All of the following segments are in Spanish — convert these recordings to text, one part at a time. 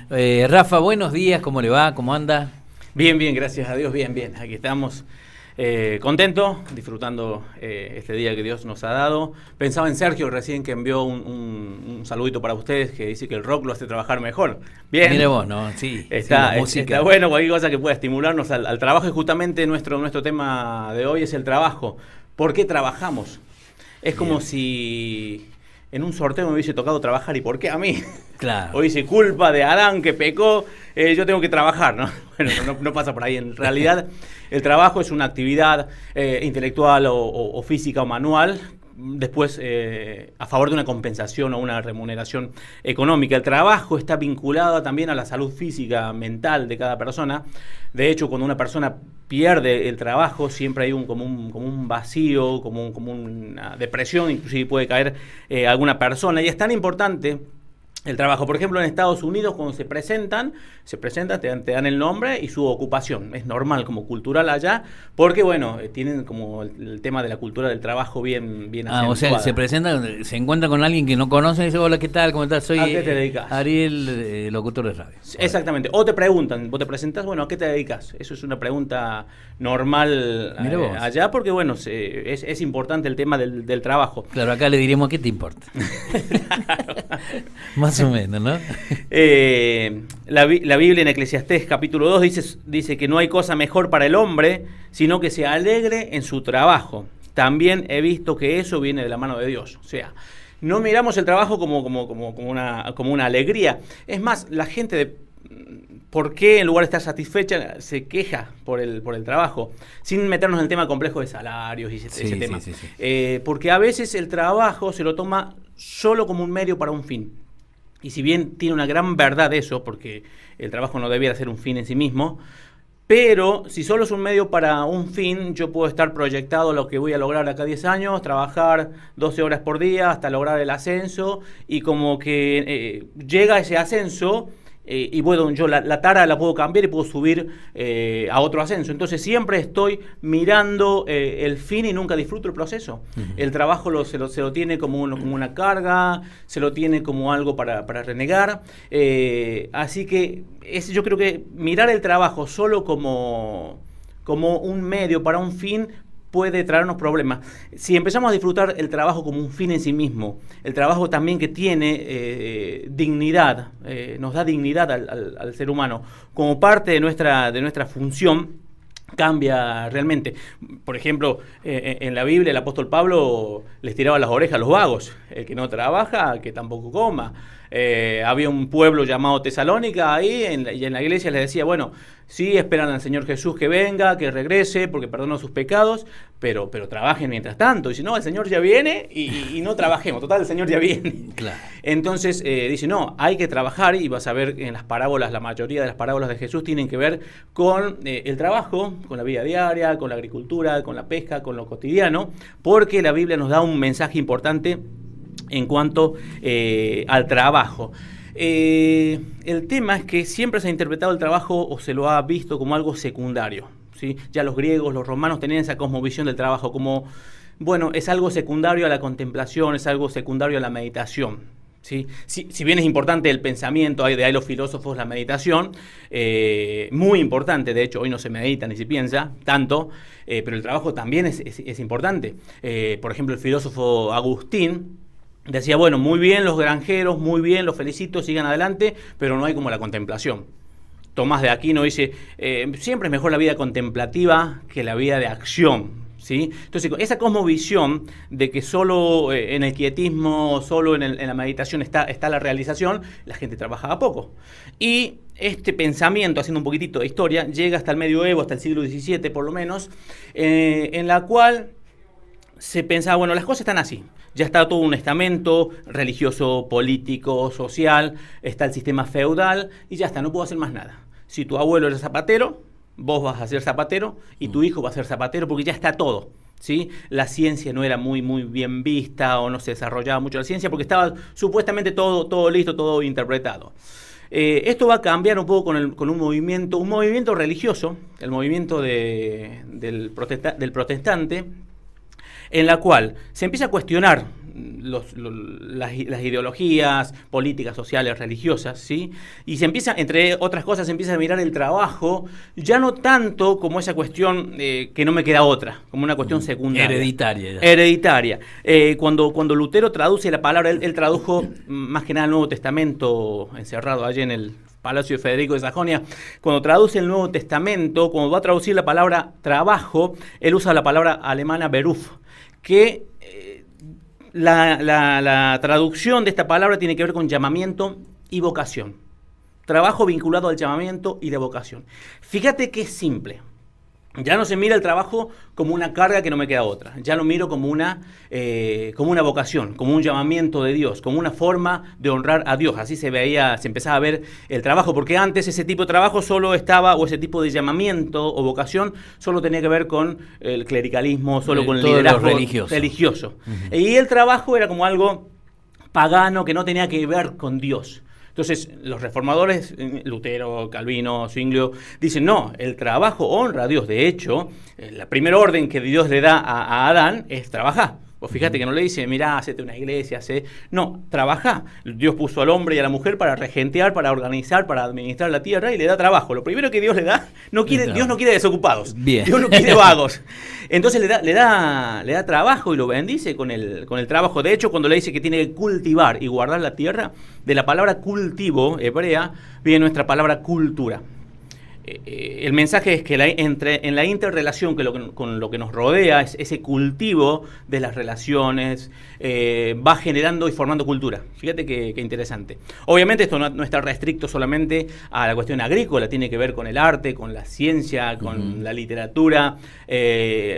Rafa, buenos días, ¿cómo le va? ¿Cómo anda? Bien, bien, gracias a Dios, bien, bien. Aquí estamos contentos, disfrutando este día que Dios nos ha dado. Pensaba en Sergio recién, que envió un saludito para ustedes, que dice que el rock lo hace trabajar mejor. Bien. Mire vos, ¿no? Sí, está, sí, música. Está bueno, cualquier cosa que pueda estimularnos al trabajo. Y justamente nuestro tema de hoy es el trabajo. ¿Por qué trabajamos? Es como si en un sorteo me hubiese tocado trabajar. ¿Y por qué a mí? Claro. O dice, culpa de Adán que pecó, yo tengo que trabajar, ¿no? Bueno, no pasa por ahí. En realidad, el trabajo es una actividad intelectual o física o manual, después a favor de una compensación o una remuneración económica. El trabajo está vinculado también a la salud física, mental de cada persona. De hecho, cuando una persona pierde el trabajo, siempre hay como un vacío, como una depresión, inclusive puede caer alguna persona. Y es tan importante el trabajo. Por ejemplo, en Estados Unidos, cuando se presentan, te dan el nombre y su ocupación. Es normal, como cultural allá, porque, bueno, tienen como el tema de la cultura del trabajo bien acentuada. O sea, se presentan, se encuentra con alguien que no conoce y dice, hola, ¿qué tal? ¿Cómo estás? Soy ¿A qué te dedicas? Ariel, locutor de radio. Exactamente. O te preguntan, vos te presentás, bueno, ¿a qué te dedicas? Eso es una pregunta normal allá, porque, bueno, es importante el tema del trabajo. Claro, acá le diríamos, ¿qué te importa? Claro. Más o menos, ¿no? La Biblia en Eclesiastés capítulo 2 dice que no hay cosa mejor para el hombre, sino que se alegre en su trabajo. También he visto que eso viene de la mano de Dios. O sea, no miramos el trabajo como una alegría. Es más, la gente ¿por qué en lugar de estar satisfecha se queja por el trabajo? Sin meternos en el tema complejo de salarios y ese tema. Sí. Porque a veces el trabajo se lo toma solo como un medio para un fin. Y si bien tiene una gran verdad eso, porque el trabajo no debiera ser un fin en sí mismo, pero si solo es un medio para un fin, yo puedo estar proyectado a lo que voy a lograr acá 10 años, trabajar 12 horas por día hasta lograr el ascenso, y como que llega ese ascenso, y bueno, yo la tara la puedo cambiar y puedo subir a otro ascenso. Entonces siempre estoy mirando el fin y nunca disfruto el proceso. Uh-huh. El trabajo se lo tiene como una carga, se lo tiene como algo para renegar. Así que yo creo que mirar el trabajo solo como un medio para un fin puede traernos problemas. Si empezamos a disfrutar el trabajo como un fin en sí mismo, el trabajo también que tiene dignidad, nos da dignidad al ser humano, como parte de nuestra función, cambia realmente. Por ejemplo, en la Biblia el apóstol Pablo les tiraba las orejas a los vagos. El que no trabaja, que tampoco coma. Había un pueblo llamado Tesalónica ahí, y en la iglesia les decía, bueno, sí, esperan al Señor Jesús que venga, que regrese, porque perdonó sus pecados, pero trabajen mientras tanto. Y si no, el Señor ya viene y no trabajemos. Total, el Señor ya viene. Claro. Entonces, dice, no, hay que trabajar, y vas a ver en las parábolas, la mayoría de las parábolas de Jesús tienen que ver con el trabajo, con la vida diaria, con la agricultura, con la pesca, con lo cotidiano, porque la Biblia nos da un mensaje importante en cuanto al trabajo. El tema es que siempre se ha interpretado el trabajo o se lo ha visto como algo secundario, ¿sí? Ya los griegos, los romanos tenían esa cosmovisión del trabajo como, bueno, es algo secundario a la contemplación, es algo secundario a la meditación, ¿sí? Si bien es importante el pensamiento, de ahí los filósofos, la meditación, muy importante, de hecho hoy no se medita ni se piensa tanto, pero el trabajo también es importante. Por ejemplo, el filósofo Agustín decía, bueno, muy bien los granjeros, muy bien, los felicito, sigan adelante, pero no hay como la contemplación. Tomás de Aquino dice, siempre es mejor la vida contemplativa que la vida de acción, ¿sí? Entonces, esa cosmovisión de que solo en el quietismo, solo en la meditación está la realización, la gente trabajaba poco. Y este pensamiento, haciendo un poquitito de historia, llega hasta el medioevo, hasta el siglo XVII por lo menos, en la cual se pensaba, bueno, las cosas están así. Ya está todo un estamento religioso, político, social, está el sistema feudal y ya está, no puedo hacer más nada. Si tu abuelo era zapatero, vos vas a ser zapatero y tu hijo va a ser zapatero, porque ya está todo, ¿sí? La ciencia no era muy bien vista, o no se desarrollaba mucho la ciencia porque estaba supuestamente todo listo, todo interpretado. Esto va a cambiar un poco con un movimiento religioso, el movimiento del protestante, en la cual se empieza a cuestionar las ideologías políticas, sociales, religiosas, ¿sí? Y se empieza, entre otras cosas, se empieza a mirar el trabajo, ya no tanto como esa cuestión que no me queda otra, como una cuestión secundaria. Hereditaria. Ya. Hereditaria. Cuando Lutero traduce la palabra, él tradujo más que nada el Nuevo Testamento, encerrado allí en el Palacio de Federico de Sajonia. Cuando traduce el Nuevo Testamento, cuando va a traducir la palabra trabajo, él usa la palabra alemana Beruf, que la traducción de esta palabra tiene que ver con llamamiento y vocación. Trabajo vinculado al llamamiento y de vocación. Fíjate que es simple. Ya no se mira el trabajo como una carga que no me queda otra. Ya lo miro como una vocación, como un llamamiento de Dios, como una forma de honrar a Dios. Así se empezaba a ver el trabajo, porque antes ese tipo de trabajo solo estaba, o ese tipo de llamamiento o vocación, solo tenía que ver con el clericalismo, solo con el liderazgo religioso. Y el trabajo era como algo pagano que no tenía que ver con Dios. Entonces, los reformadores, Lutero, Calvino, Zwinglio, dicen, no, el trabajo honra a Dios. De hecho, la primera orden que Dios le da a Adán es trabajar. Vos fíjate que no le dice, mirá, hacete una iglesia, no, trabaja. Dios puso al hombre y a la mujer para regentear, para organizar, para administrar la tierra y le da trabajo. Lo primero que Dios le da, Dios no quiere desocupados. Bien. Dios no quiere vagos. Entonces le da trabajo y lo bendice con el trabajo. De hecho, cuando le dice que tiene que cultivar y guardar la tierra, de la palabra cultivo hebrea viene nuestra palabra cultura. El mensaje es que en la interrelación con lo que nos rodea, ese cultivo de las relaciones, va generando y formando cultura. Fíjate qué interesante. Obviamente esto no está restricto solamente a la cuestión agrícola, tiene que ver con el arte, con la ciencia, con la literatura,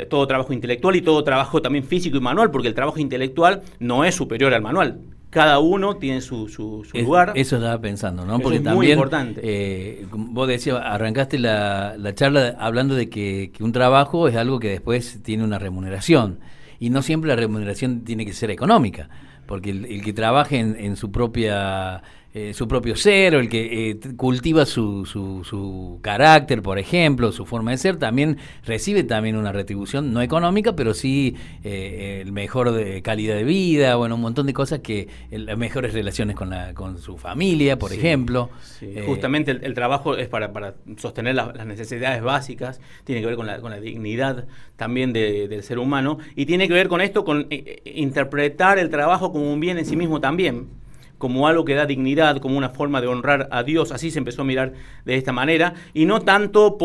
todo trabajo intelectual y todo trabajo también físico y manual, porque el trabajo intelectual no es superior al manual. Cada uno tiene su lugar. Eso estaba pensando, ¿no? Eso Porque es también, muy importante. Vos decías, arrancaste la charla hablando de que un trabajo es algo que después tiene una remuneración. Y no siempre la remuneración tiene que ser económica. Porque el que trabaje en su propio ser, o el que cultiva su carácter, por ejemplo, su forma de ser, también recibe también una retribución no económica, pero sí el mejor de calidad de vida, bueno, un montón de cosas, las mejores relaciones con su familia, por ejemplo. Sí. Justamente el trabajo es para sostener las necesidades básicas, tiene que ver con la dignidad también del ser humano, y tiene que ver con esto, con interpretar el trabajo como un bien en sí mismo también, como algo que da dignidad, como una forma de honrar a Dios. Así se empezó a mirar de esta manera, y no tanto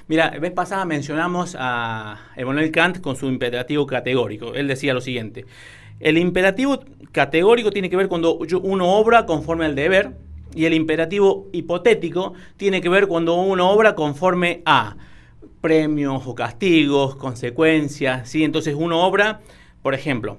mira, vez pasada mencionamos a Emmanuel Kant con su imperativo categórico. Él decía lo siguiente: el imperativo categórico tiene que ver cuando uno obra conforme al deber, y el imperativo hipotético tiene que ver cuando uno obra conforme a premios o castigos, consecuencias, ¿sí? Entonces uno obra, por ejemplo,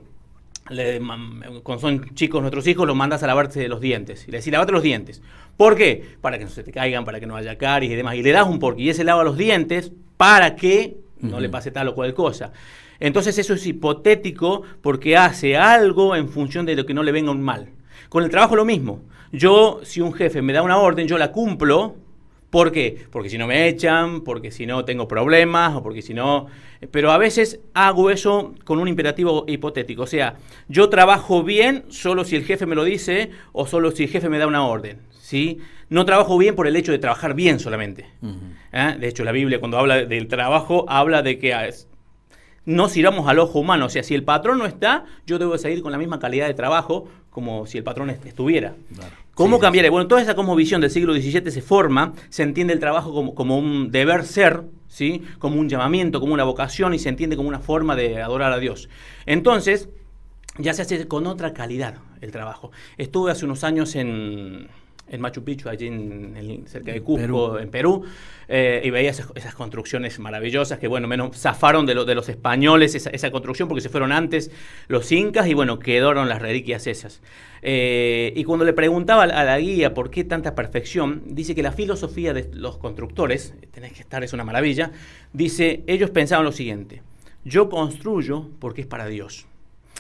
cuando son chicos nuestros hijos, los mandas a lavarse los dientes y le decís, lavate los dientes. ¿Por qué? Para que no se te caigan, para que no haya caries y demás, y le das un porqué, y ese lava los dientes para que no le pase tal o cual cosa. Entonces eso es hipotético, porque hace algo en función de lo que no le venga un mal. Con el trabajo lo mismo. Si un jefe me da una orden, yo la cumplo. ¿Por qué? Porque si no me echan, porque si no tengo problemas, o porque si no... Pero a veces hago eso con un imperativo hipotético. O sea, yo trabajo bien solo si el jefe me lo dice, o solo si el jefe me da una orden, ¿sí? No trabajo bien por el hecho de trabajar bien solamente. De hecho, la Biblia, cuando habla del trabajo, habla de que no sirvamos al ojo humano. O sea, si el patrón no está, yo debo seguir con la misma calidad de trabajo como si el patrón estuviera. Claro. ¿Cómo cambiaría? Bueno, toda esa cosmovisión del siglo XVII se entiende el trabajo como un deber ser, ¿sí? Como un llamamiento, como una vocación, y se entiende como una forma de adorar a Dios. Entonces, ya se hace con otra calidad el trabajo. Estuve hace unos años en Machu Picchu, allí cerca de Cusco, en Perú, y veía esas construcciones maravillosas que, bueno, menos zafaron de los españoles esa construcción, porque se fueron antes los incas y, bueno, quedaron las reliquias esas. Y cuando le preguntaba a la guía por qué tanta perfección, dice que la filosofía de los constructores, tenés que estar, es una maravilla, dice, ellos pensaban lo siguiente: yo construyo porque es para Dios.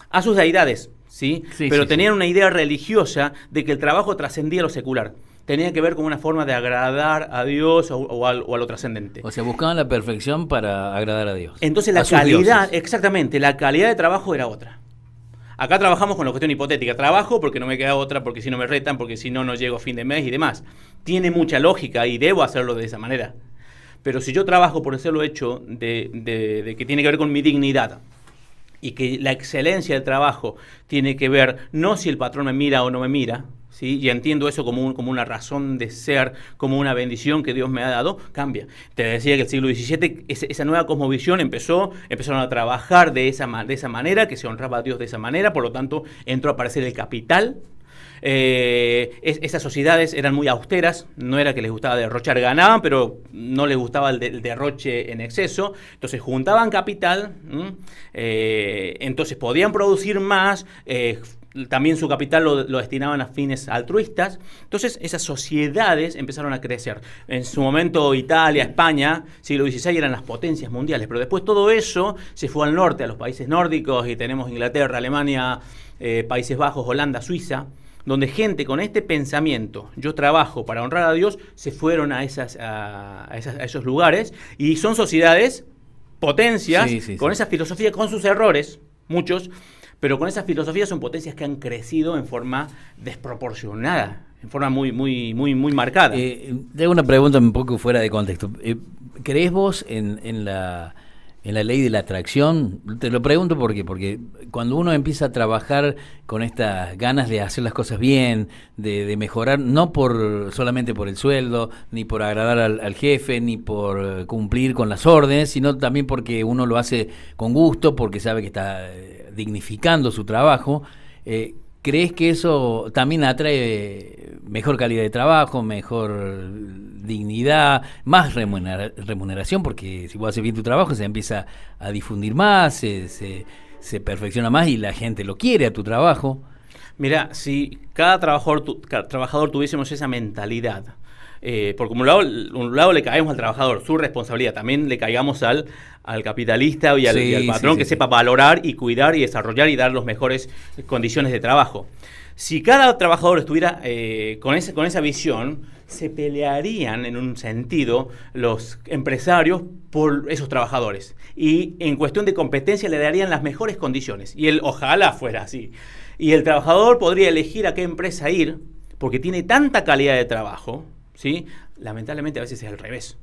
A sus deidades, ¿sí? Pero tenían una idea religiosa de que el trabajo trascendía lo secular. Tenía que ver con una forma de agradar a Dios o a lo trascendente. O sea, buscaban la perfección para agradar a Dios. Entonces la calidad, exactamente, la calidad de trabajo era otra. Acá trabajamos con la cuestión hipotética. Trabajo porque no me queda otra, porque si no me retan, porque si no, no llego a fin de mes y demás. Tiene mucha lógica y debo hacerlo de esa manera. Pero si yo trabajo por hacerlo hecho de que tiene que ver con mi dignidad y que la excelencia del trabajo tiene que ver no si el patrón me mira o no me mira, ¿sí? Y entiendo eso como una razón de ser, como una bendición que Dios me ha dado, cambia. Te decía que el siglo XVII, esa nueva cosmovisión empezaron a trabajar de esa manera, que se honraba a Dios de esa manera, por lo tanto entró a aparecer el capital. Esas sociedades eran muy austeras, no era que les gustaba derrochar, ganaban, pero no les gustaba el derroche en exceso, entonces juntaban capital, entonces podían producir más, también su capital lo destinaban a fines altruistas, entonces esas sociedades empezaron a crecer. En su momento Italia, España, siglo XVI eran las potencias mundiales, pero después todo eso se fue al norte, a los países nórdicos, y tenemos Inglaterra, Alemania, Países Bajos, Holanda, Suiza, donde gente con este pensamiento, yo trabajo para honrar a Dios, se fueron a esos lugares, y son sociedades, potencias, con esa filosofía, con sus errores, muchos, pero con esa filosofía son potencias que han crecido en forma desproporcionada, en forma muy, muy, muy, muy marcada. Te hago una pregunta un poco fuera de contexto. ¿Crees vos en la ley de la atracción? Te lo pregunto porque cuando uno empieza a trabajar con estas ganas de hacer las cosas bien, de mejorar, no solamente por el sueldo, ni por agradar al jefe, ni por cumplir con las órdenes, sino también porque uno lo hace con gusto, porque sabe que está dignificando su trabajo, ¿crees que eso también atrae mejor calidad de trabajo, mejor dignidad, más remuneración? Porque si vos haces bien tu trabajo, se empieza a difundir más, se perfecciona más y la gente lo quiere a tu trabajo. Mira, si cada trabajador tuviésemos esa mentalidad, porque un lado le caemos al trabajador, su responsabilidad, también le caigamos al capitalista y al patrón que sepa valorar y cuidar y desarrollar y dar las mejores condiciones de trabajo. Si cada trabajador estuviera con esa visión, se pelearían en un sentido los empresarios por esos trabajadores. Y en cuestión de competencia le darían las mejores condiciones. Y ojalá fuera así. Y el trabajador podría elegir a qué empresa ir, porque tiene tanta calidad de trabajo, ¿sí? Lamentablemente a veces es al revés.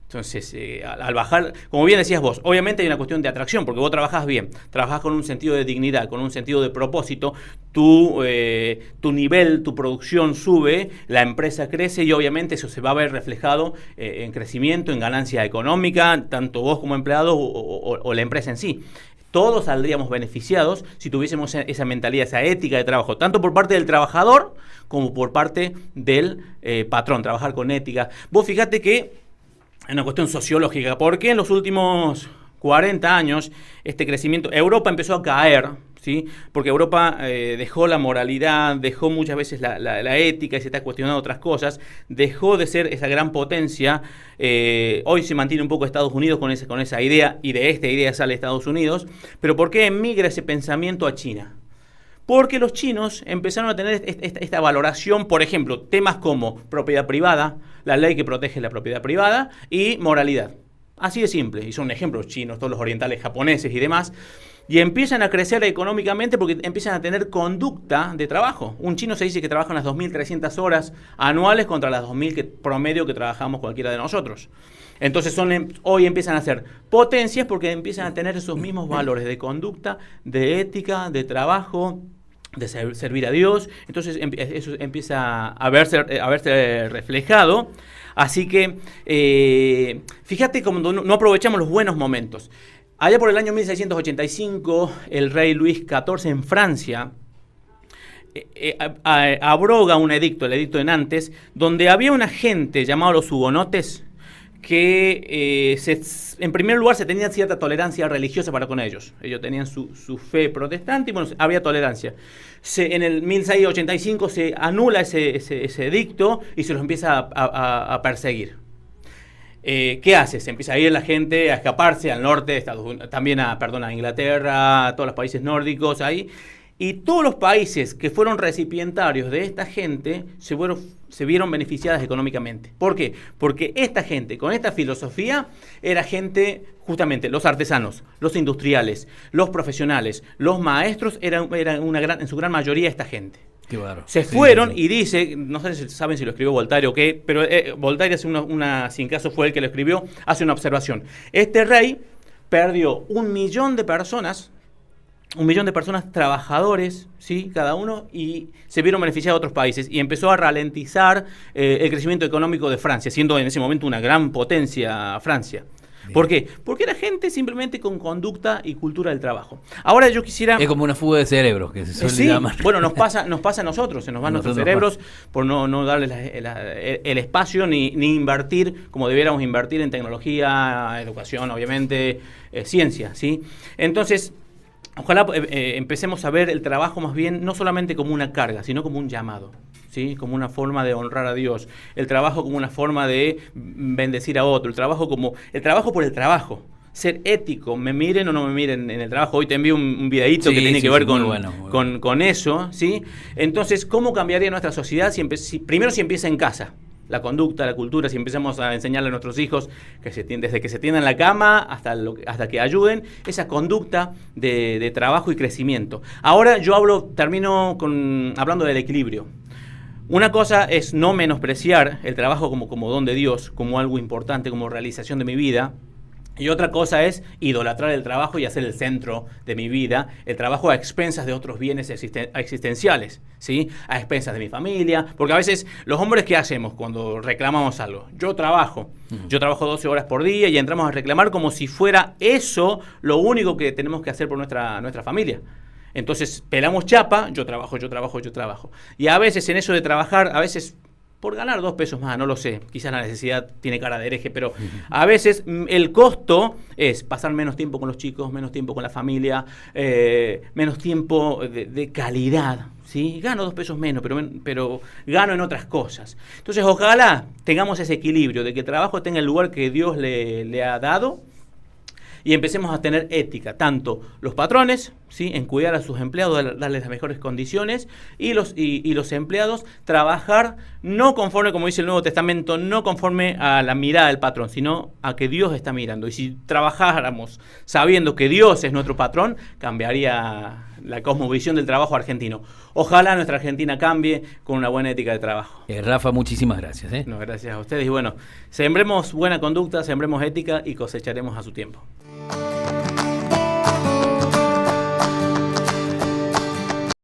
Entonces, al bajar, como bien decías vos, obviamente hay una cuestión de atracción, porque vos trabajás bien, trabajás con un sentido de dignidad, con un sentido de propósito, tu nivel, tu producción sube, la empresa crece y obviamente eso se va a ver reflejado en crecimiento, en ganancia económica, tanto vos como empleado o la empresa en sí. Todos saldríamos beneficiados si tuviésemos esa mentalidad, esa ética de trabajo, tanto por parte del trabajador como por parte del patrón, trabajar con ética. Vos fíjate que es una cuestión sociológica, porque en los últimos 40 años este crecimiento, Europa empezó a caer, ¿sí? Porque Europa dejó la moralidad, dejó muchas veces la ética y se está cuestionando otras cosas, dejó de ser esa gran potencia. Hoy se mantiene un poco Estados Unidos con esa idea, y de esta idea sale Estados Unidos. Pero ¿por qué emigra ese pensamiento a China? Porque los chinos empezaron a tener esta valoración, por ejemplo, temas como propiedad privada, la ley que protege la propiedad privada, y moralidad. Así de simple, y son ejemplos chinos, todos los orientales, japoneses y demás, y empiezan a crecer económicamente porque empiezan a tener conducta de trabajo. Un chino se dice que trabaja unas 2.300 horas anuales contra las 2.000 promedio que trabajamos cualquiera de nosotros. Entonces hoy empiezan a ser potencias porque empiezan a tener esos mismos valores de conducta, de ética, de trabajo, de servir a Dios. Entonces eso empieza a verse reflejado. Así que fíjate cómo no aprovechamos los buenos momentos. Allá por el año 1685, el rey Luis XIV en Francia abroga un edicto, el edicto de Nantes, donde había una gente llamada los hugonotes que en primer lugar se tenía cierta tolerancia religiosa para con ellos. Ellos tenían su fe protestante y bueno, había tolerancia. En el 1685 se anula ese edicto y se los empieza a perseguir. ¿Qué hace? Se empieza a ir la gente a escaparse al norte de Estados Unidos, también a Inglaterra, a todos los países nórdicos ahí. Y todos los países que fueron recipientarios de esta gente se vieron beneficiadas económicamente. ¿Por qué? Porque esta gente, con esta filosofía, era gente, justamente, los artesanos, los industriales, los profesionales, los maestros, eran en su gran mayoría esta gente. Qué bárbaro. Se fueron y dice, no sé si saben si lo escribió Voltaire o qué, pero Voltaire sin caso fue el que lo escribió, hace una observación. Este rey perdió 1 millón de personas, trabajadores, ¿sí? Cada uno, y se vieron beneficiados otros países, y empezó a ralentizar el crecimiento económico de Francia, siendo en ese momento una gran potencia Francia. Bien. ¿Por qué? Porque era gente simplemente con conducta y cultura del trabajo. Ahora yo quisiera... Es como una fuga de cerebros, que se suele llamar. Bueno, nos pasa a nosotros, se nos van nuestros cerebros por no darles el espacio ni invertir como debiéramos invertir en tecnología, educación, obviamente, ciencia, ¿sí? Entonces... Ojalá empecemos a ver el trabajo más bien no solamente como una carga, sino como un llamado, ¿sí? Como una forma de honrar a Dios, el trabajo como una forma de bendecir a otro, el trabajo por el trabajo, ser ético, me miren o no me miren en el trabajo. Hoy te envío un videíto que tiene que ver con eso, ¿sí? Entonces, ¿cómo cambiaría nuestra sociedad primero si empieza en casa? La conducta, la cultura, si empezamos a enseñarle a nuestros hijos desde que se tiendan en la cama hasta que ayuden, esa conducta de trabajo y crecimiento. Ahora termino hablando del equilibrio. Una cosa es no menospreciar el trabajo como don de Dios, como algo importante, como realización de mi vida. Y otra cosa es idolatrar el trabajo y hacer el centro de mi vida, el trabajo a expensas de otros bienes existenciales, ¿sí? A expensas de mi familia, porque a veces los hombres, ¿qué hacemos cuando reclamamos algo? Yo trabajo 12 horas por día y entramos a reclamar como si fuera eso lo único que tenemos que hacer por nuestra familia. Entonces pelamos chapa, yo trabajo. Y a veces en eso de trabajar, a veces... por ganar 2 pesos más, no lo sé, quizás la necesidad tiene cara de hereje, pero a veces el costo es pasar menos tiempo con los chicos, menos tiempo con la familia, menos tiempo de calidad, ¿sí? Gano 2 pesos menos, pero gano en otras cosas. Entonces, ojalá tengamos ese equilibrio de que el trabajo tenga el lugar que Dios le ha dado, y empecemos a tener ética, tanto los patrones, ¿sí? En cuidar a sus empleados, darles las mejores condiciones, y los empleados trabajar no conforme, como dice el Nuevo Testamento, no conforme a la mirada del patrón, sino a que Dios está mirando. Y si trabajáramos sabiendo que Dios es nuestro patrón, cambiaría la cosmovisión del trabajo argentino. Ojalá nuestra Argentina cambie con una buena ética de trabajo. Rafa, muchísimas gracias. No, gracias a ustedes. Y bueno, sembremos buena conducta, sembremos ética y cosecharemos a su tiempo.